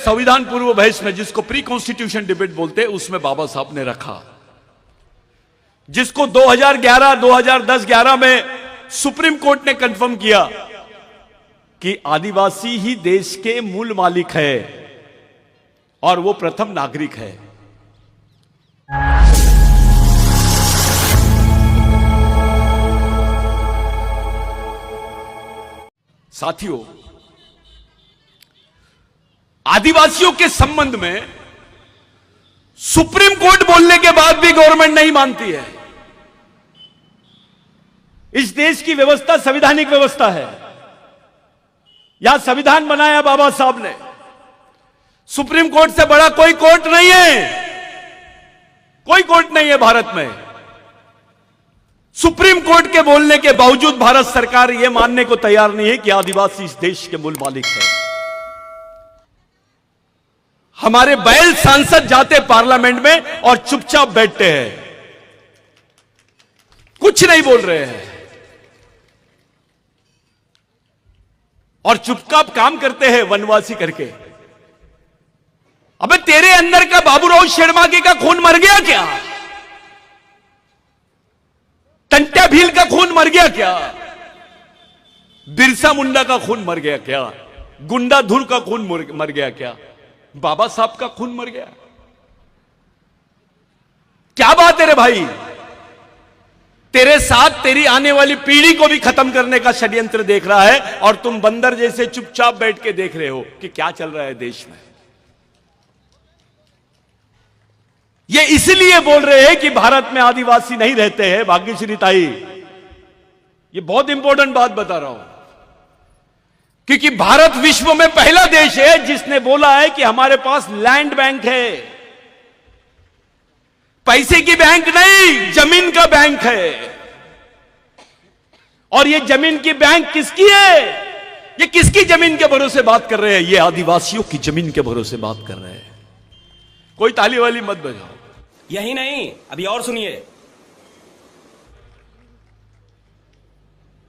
संविधान पूर्व बहस में, जिसको प्री कॉन्स्टिट्यूशन डिबेट बोलते हैं, उसमें बाबा साहब ने रखा, जिसको 2011, 2010, 11 में सुप्रीम कोर्ट ने कंफर्म किया कि आदिवासी ही देश के मूल मालिक है और वो प्रथम नागरिक है। साथियों, आदिवासियों के संबंध में सुप्रीम कोर्ट बोलने के बाद भी गवर्नमेंट नहीं मानती है। इस देश की व्यवस्था संवैधानिक व्यवस्था है। यहां संविधान बनाया बाबा साहब ने। सुप्रीम कोर्ट से बड़ा कोई कोर्ट नहीं है, कोई कोर्ट नहीं है भारत में। सुप्रीम कोर्ट के बोलने के बावजूद भारत सरकार यह मानने को तैयार नहीं है कि आदिवासी इस देश के मूल मालिक है। हमारे बैल सांसद जाते पार्लियामेंट में और चुपचाप बैठते हैं, कुछ नहीं बोल रहे हैं और चुपचाप काम करते हैं वनवासी करके। अबे तेरे अंदर का बाबूराव शेरमाके का खून मर गया क्या? टंट्या भील का खून मर गया क्या? बिरसा मुंडा का खून मर गया क्या? गुंडा धुर का खून मर गया क्या? बाबा साहब का खून मर गया? क्या बात है रे भाई? तेरे साथ तेरी आने वाली पीढ़ी को भी खत्म करने का षड्यंत्र देख रहा है और तुम बंदर जैसे चुपचाप बैठ के देख रहे हो कि क्या चल रहा है देश में। ये इसलिए बोल रहे हैं कि भारत में आदिवासी नहीं रहते हैं। भाग्यश्री ताई, ये बहुत इंपॉर्टेंट बात बता रहा हूं, क्योंकि भारत विश्व में पहला देश है जिसने बोला है कि हमारे पास लैंड बैंक है। पैसे की बैंक नहीं, जमीन का बैंक है। और ये जमीन की बैंक किसकी है? ये किसकी जमीन के भरोसे बात कर रहे हैं? ये आदिवासियों की जमीन के भरोसे बात कर रहे हैं। कोई ताली वाली मत बजाओ। यही नहीं, अभी और सुनिए।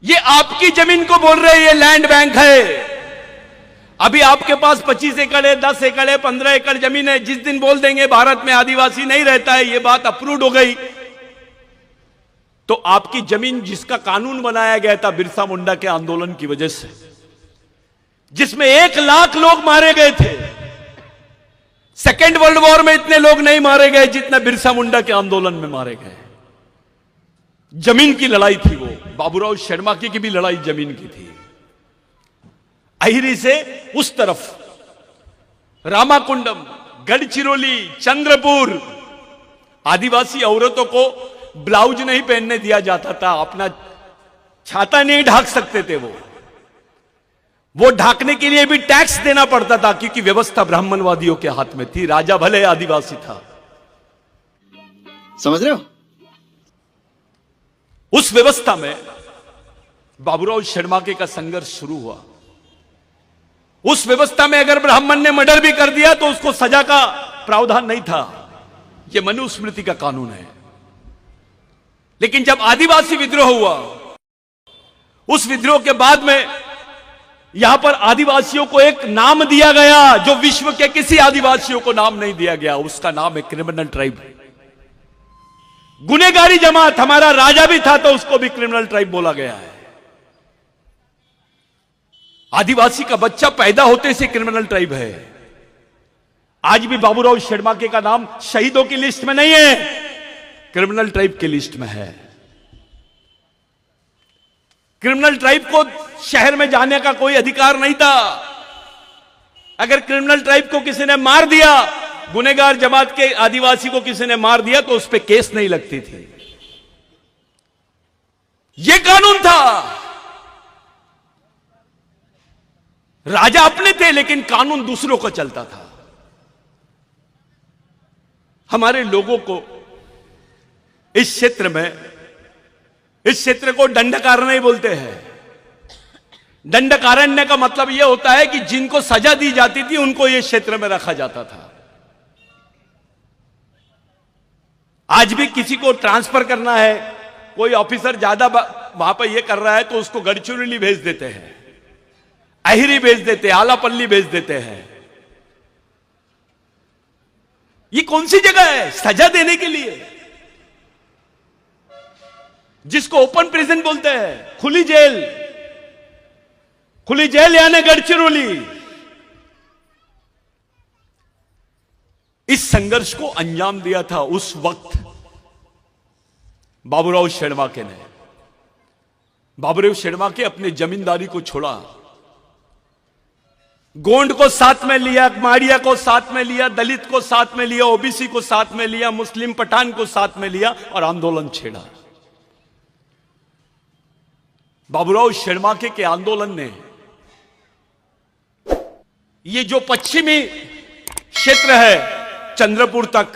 ये आपकी जमीन को बोल रहे हैं ये लैंड बैंक है। अभी आपके पास 25 एकड़ है, 10 एकड़ है, 15 एकड़ जमीन है। जिस दिन बोल देंगे भारत में आदिवासी नहीं रहता है, ये बात अप्रूव्ड हो गई, तो आपकी जमीन जिसका कानून बनाया गया था बिरसा मुंडा के आंदोलन की वजह से, जिसमें 1 लाख लोग मारे गए थे। सेकेंड वर्ल्ड वॉर में इतने लोग नहीं मारे गए जितने बिरसा मुंडा के आंदोलन में मारे गए। जमीन की लड़ाई थी वो। बाबूराव शेरमाके की भी लड़ाई जमीन की थी। अहिरी से उस तरफ रामाकुंडम, गढ़चिरौली, चंद्रपुर, आदिवासी औरतों को ब्लाउज नहीं पहनने दिया जाता था। अपना छाता नहीं ढाक सकते थे वो ढाकने के लिए भी टैक्स देना पड़ता था, क्योंकि व्यवस्था ब्राह्मणवादियों के हाथ में थी। राजा भले आदिवासी था। समझ रहे हो? उस व्यवस्था में बाबूराव शेरमाके का संघर्ष शुरू हुआ। उस व्यवस्था में अगर ब्राह्मण ने मर्डर भी कर दिया तो उसको सजा का प्रावधान नहीं था। यह मनुस्मृति का कानून है। लेकिन जब आदिवासी विद्रोह हुआ, उस विद्रोह के बाद में यहां पर आदिवासियों को एक नाम दिया गया जो विश्व के किसी आदिवासियों को नाम नहीं दिया गया। उसका नाम है क्रिमिनल ट्राइब। गुनेगारी जमात। हमारा राजा भी था तो उसको भी क्रिमिनल ट्राइब बोला गया है। आदिवासी का बच्चा पैदा होते से क्रिमिनल ट्राइब है। आज भी बाबूराव शेरमाके का नाम शहीदों की लिस्ट में नहीं है, क्रिमिनल ट्राइब की लिस्ट में है। क्रिमिनल ट्राइब को शहर में जाने का कोई अधिकार नहीं था। अगर क्रिमिनल ट्राइब को किसी ने मार दिया, गुनेगार जमात के आदिवासी को किसी ने मार दिया, तो उस पर केस नहीं लगती थी। यह कानून था। राजा अपने थे लेकिन कानून दूसरों को चलता था। हमारे लोगों को इस क्षेत्र में, इस क्षेत्र को दंडकारण्य बोलते हैं। दंडकारण्य का मतलब यह होता है कि जिनको सजा दी जाती थी उनको यह क्षेत्र में रखा जाता था। आज भी किसी को ट्रांसफर करना है, कोई ऑफिसर ज्यादा वहां पर यह कर रहा है तो उसको गढ़चिरौली भेज देते हैं, अहिरी भेज देते हैं, आलापल्ली भेज देते हैं। ये कौन सी जगह है सजा देने के लिए? जिसको ओपन प्रिजन बोलते हैं, खुली जेल, खुली जेल यानी गढ़चिरौली। इस संघर्ष को अंजाम दिया था उस वक्त बाबूराव शेड़माके ने। बाबूराव शेड़माके अपने जमींदारी को छोड़ा, गोंड को साथ में लिया, माड़िया को साथ में लिया, दलित को साथ में लिया, ओबीसी को साथ में लिया, मुस्लिम पठान को साथ में लिया और आंदोलन छेड़ा। बाबूराव शेड़माके के आंदोलन ने ये जो पश्चिमी क्षेत्र है चंद्रपुर तक,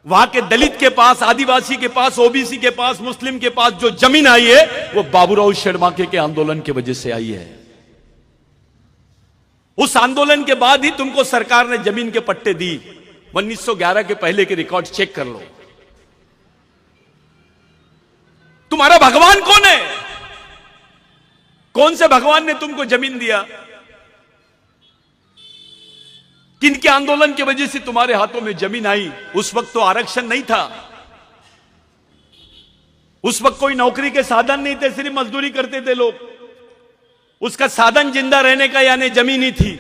वहां के दलित के पास, आदिवासी के पास, ओबीसी के पास, मुस्लिम के पास जो जमीन आई है वो बाबूराव शेड़माके के आंदोलन की वजह से आई है। उस आंदोलन के बाद ही तुमको सरकार ने जमीन के पट्टे दी। 1911 के पहले के रिकॉर्ड चेक कर लो। तुम्हारा भगवान कौन है? कौन से भगवान ने तुमको जमीन दिया? किनके आंदोलन की वजह से तुम्हारे हाथों में जमीन आई? उस वक्त तो आरक्षण नहीं था, उस वक्त कोई नौकरी के साधन नहीं थे, सिर्फ मजदूरी करते थे लोग। उसका साधन जिंदा रहने का यानी जमीन ही थी।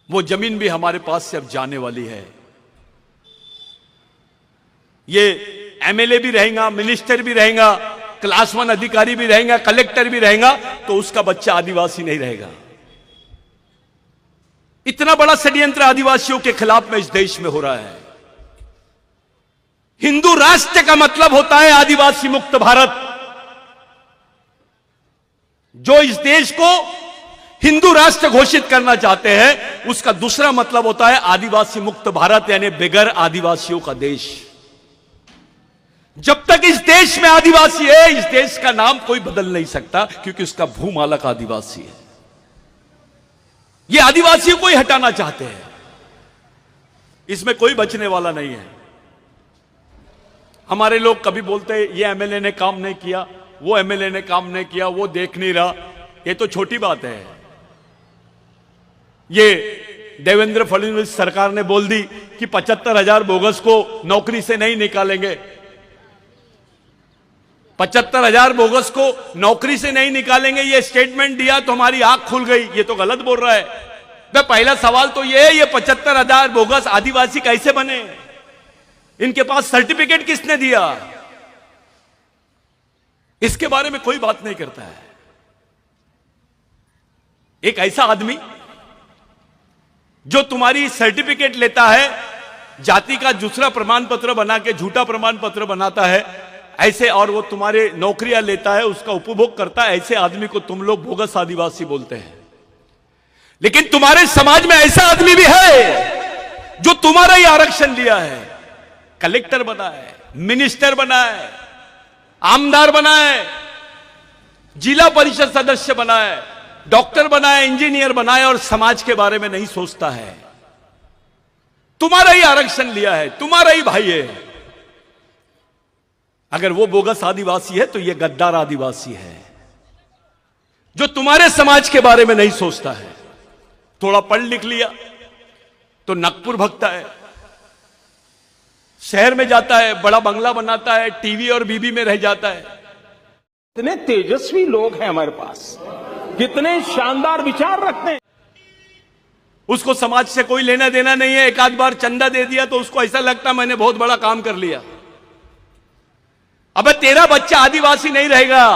वो जमीन भी हमारे पास से अब जाने वाली है। ये एमएलए भी रहेगा, मिनिस्टर भी रहेगा, क्लास 1 अधिकारी भी रहेगा, कलेक्टर भी रहेगा, तो उसका बच्चा आदिवासी नहीं रहेगा। इतना बड़ा षड्यंत्र आदिवासियों के खिलाफ में इस देश में हो रहा है। हिंदू राष्ट्र का मतलब होता है आदिवासी मुक्त भारत। जो इस देश को हिंदू राष्ट्र घोषित करना चाहते हैं, उसका दूसरा मतलब होता है आदिवासी मुक्त भारत, यानी बेगर आदिवासियों का देश। जब तक इस देश में आदिवासी है, इस देश का नाम कोई बदल नहीं सकता, क्योंकि उसका भूमालक आदिवासी है। ये आदिवासियों को ही हटाना चाहते हैं, इसमें कोई बचने वाला नहीं है। हमारे लोग कभी बोलते हैं ये एमएलए ने काम नहीं किया, वो एमएलए ने काम नहीं किया, वो देख नहीं रहा। ये तो छोटी बात है। ये देवेंद्र फडणवीस सरकार ने बोल दी कि 75,000 बोगस को नौकरी से नहीं निकालेंगे। 75,000 बोगस को नौकरी से नहीं निकालेंगे, ये स्टेटमेंट दिया तो हमारी आंख खुल गई। ये तो गलत बोल रहा है। तो पहला सवाल तो ये 75,000 बोगस आदिवासी कैसे बने? इनके पास सर्टिफिकेट किसने दिया? इसके बारे में कोई बात नहीं करता है। एक ऐसा आदमी जो तुम्हारी सर्टिफिकेट लेता है, जाति का दूसरा प्रमाण पत्र बना के झूठा प्रमाण पत्र बनाता है, ऐसे, और वो तुम्हारे नौकरियां लेता है, उसका उपभोग करता है, ऐसे आदमी को तुम लोग बोगस आदिवासी बोलते हैं। लेकिन तुम्हारे समाज में ऐसा आदमी भी है जो तुम्हारा ही आरक्षण लिया है, कलेक्टर बना है, मिनिस्टर बना है, आमदार बना है, जिला परिषद सदस्य बना है, डॉक्टर बना है, इंजीनियर बना है, और समाज के बारे में नहीं सोचता है। तुम्हारा ही आरक्षण लिया है, तुम्हारा ही भाई है। अगर वो बोगस आदिवासी है तो ये गद्दार आदिवासी है, जो तुम्हारे समाज के बारे में नहीं सोचता है। थोड़ा पढ़ लिख लिया तो नागपुर भगता है, शहर में जाता है, बड़ा बंगला बनाता है, टीवी और बीबी में रह जाता है। कितने तेजस्वी लोग हैं हमारे पास, कितने शानदार विचार रखते हैं। उसको समाज से कोई लेना देना नहीं है। एक आध बार चंदा दे दिया तो उसको ऐसा लगता मैंने बहुत बड़ा काम कर लिया। अबे तेरा बच्चा आदिवासी नहीं रहेगा।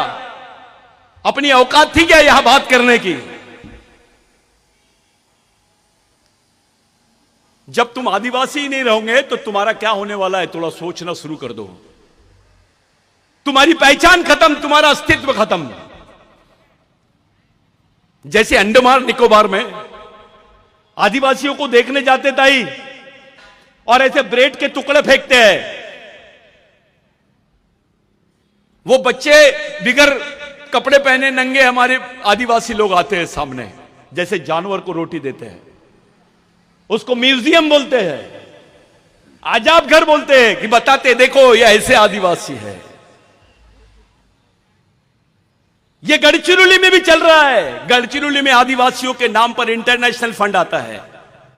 अपनी औकात थी क्या यहां बात करने की? जब तुम आदिवासी ही नहीं रहोगे तो तुम्हारा क्या होने वाला है, थोड़ा सोचना शुरू कर दो। तुम्हारी पहचान खत्म, तुम्हारा अस्तित्व खत्म। जैसे अंडमान निकोबार में आदिवासियों को देखने जाते ताई और ऐसे ब्रेड के टुकड़े फेंकते हैं। वो बच्चे बिगर कपड़े पहने नंगे हमारे आदिवासी लोग आते हैं सामने, जैसे जानवर को रोटी देते हैं। उसको म्यूजियम बोलते हैं, आजाब घर बोलते हैं, कि बताते देखो ये ऐसे आदिवासी है। ये गढ़चिरौली में भी चल रहा है। गढ़चिरौली में आदिवासियों के नाम पर इंटरनेशनल फंड आता है।